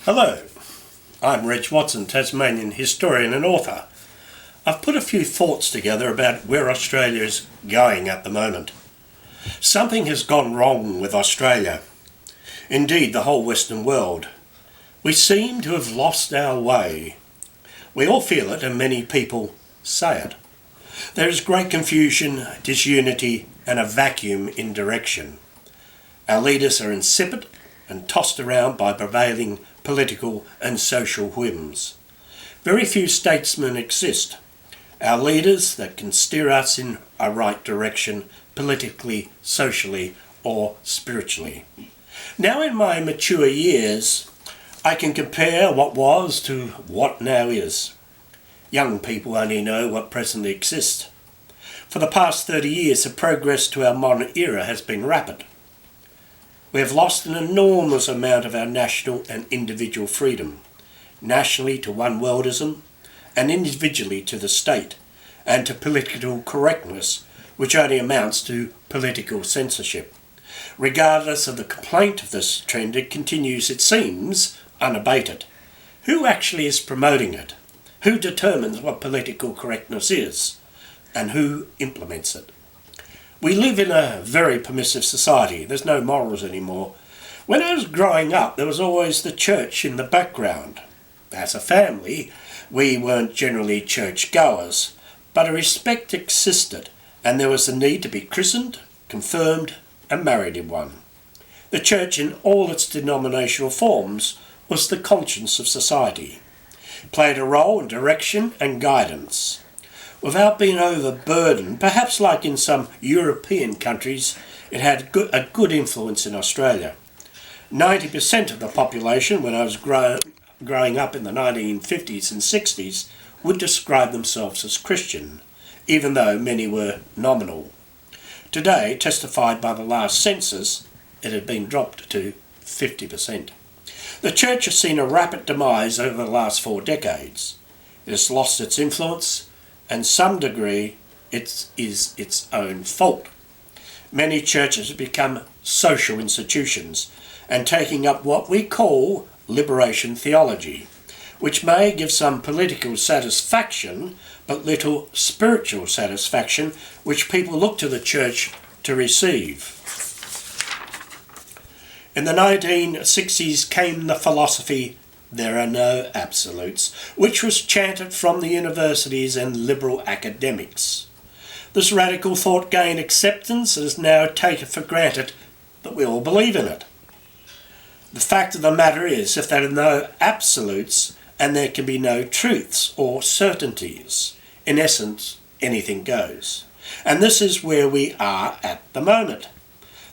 Hello, I'm Reg Watson, Tasmanian historian and author. I've put a few thoughts together about where Australia is going at the moment. Something has gone wrong with Australia, indeed the whole Western world. We seem to have lost our way. We all feel it and many people say it. There is great confusion, disunity and a vacuum in direction. Our leaders are insipid and tossed around by prevailing political and social whims. Very few statesmen exist. Our leaders that can steer us in a right direction politically, socially or spiritually. Now in my mature years, I can compare what was to what now is. Young people only know what presently exists. For the past 30 years, the progress to our modern era has been rapid. We have lost an enormous amount of our national and individual freedom, nationally to one worldism, and individually to the state, and to political correctness, which only amounts to political censorship. Regardless of the complaint of this trend, it continues, it seems, unabated. Who actually is promoting it? Who determines what political correctness is? And who implements it? We live in a very permissive society. There's no morals anymore. When I was growing up, there was always the church in the background. As a family, we weren't generally church goers, but a respect existed, and there was the need to be christened, confirmed, and married in one. The church in all its denominational forms was the conscience of society. It played a role in direction and guidance. Without being overburdened, perhaps like in some European countries, it had a good influence in Australia. 90% of the population, when I was growing up in the 1950s and 60s, would describe themselves as Christian, even though many were nominal. Today, testified by the last census, it had been dropped to 50%. The church has seen a rapid demise over the last 4 decades. It has lost its influence, and some degree it is its own fault. Many churches have become social institutions and taking up what we call liberation theology, which may give some political satisfaction but little spiritual satisfaction, which people look to the church to receive. In the 1960s came the philosophy, "There are no absolutes," which was chanted from the universities and liberal academics. This radical thought gained acceptance and is now taken for granted that we all believe in it. The fact of the matter is, if there are no absolutes and there can be no truths or certainties, in essence, anything goes. And this is where we are at the moment.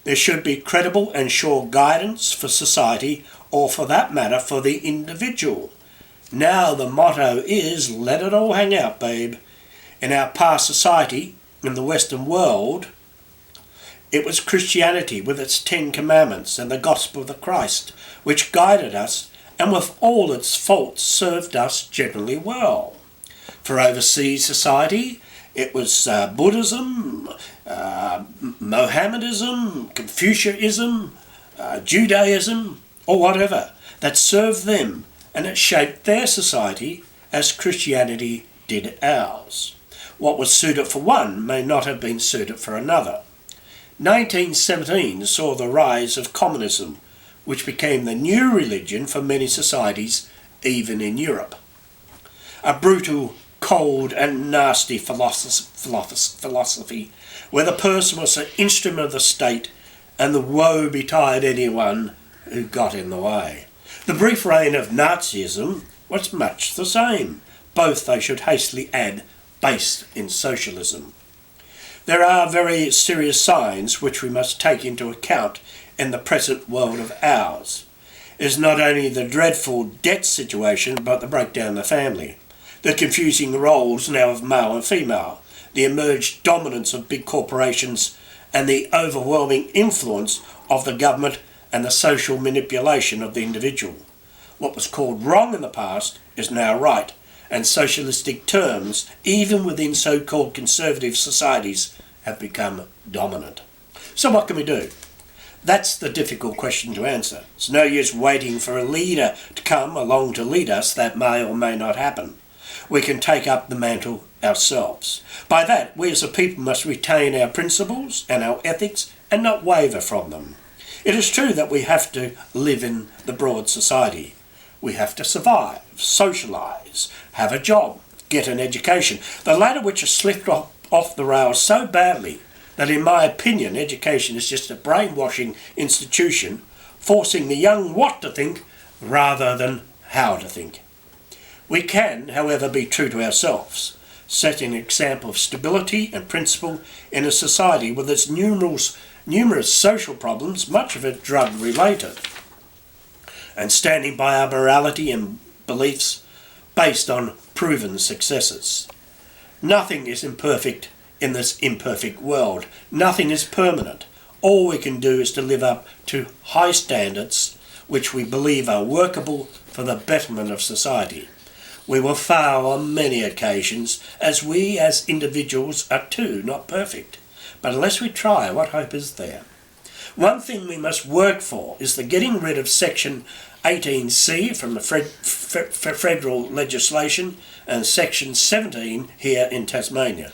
There should be credible and sure guidance for society, or for that matter for the individual. Now the motto is, let it all hang out, babe. In our past society, in the Western world, it was Christianity with its 10 Commandments and the Gospel of the Christ, which guided us and with all its faults served us generally well. For overseas society, it was Buddhism, Mohammedanism, Confucianism, Judaism, or whatever, that served them, and it shaped their society as Christianity did ours. What was suited for one may not have been suited for another. 1917 saw the rise of communism, which became the new religion for many societies, even in Europe. A brutal, cold and nasty philosophy, where the person was an instrument of the state and the woe betide anyone who got in the way. The brief reign of Nazism was much the same, both, I should hastily add, based in socialism. There are very serious signs which we must take into account in the present world of ours. It is not only the dreadful debt situation, but the breakdown of the family, the confusing roles now of male and female, the emerged dominance of big corporations, and the overwhelming influence of the government and the social manipulation of the individual. What was called wrong in the past is now right, and socialistic terms, even within so-called conservative societies, have become dominant. So what can we do? That's the difficult question to answer. It's no use waiting for a leader to come along to lead us. That may or may not happen. We can take up the mantle ourselves. By that, we as a people must retain our principles and our ethics and not waver from them. It is true that we have to live in the broad society. We have to survive, socialise, have a job, get an education, the latter which has slipped off the rails so badly that in my opinion education is just a brainwashing institution forcing the young what to think rather than how to think. We can, however, be true to ourselves, set an example of stability and principle in a society with its numerous social problems, much of it drug-related, and standing by our morality and beliefs based on proven successes. Nothing is imperfect in this imperfect world. Nothing is permanent. All we can do is to live up to high standards which we believe are workable for the betterment of society. We will fail on many occasions, as we as individuals are too not perfect. But unless we try, what hope is there? One thing we must work for is the getting rid of Section 18C from the federal legislation and Section 17 here in Tasmania.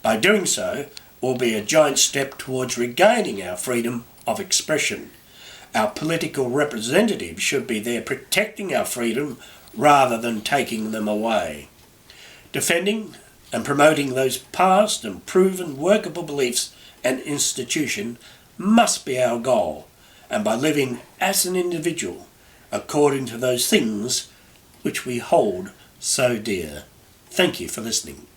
By doing so, will be a giant step towards regaining our freedom of expression. Our political representatives should be there protecting our freedom rather than taking them away. Defending and promoting those past and proven workable beliefs and institution must be our goal, and by living as an individual according to those things which we hold so dear. Thank you for listening.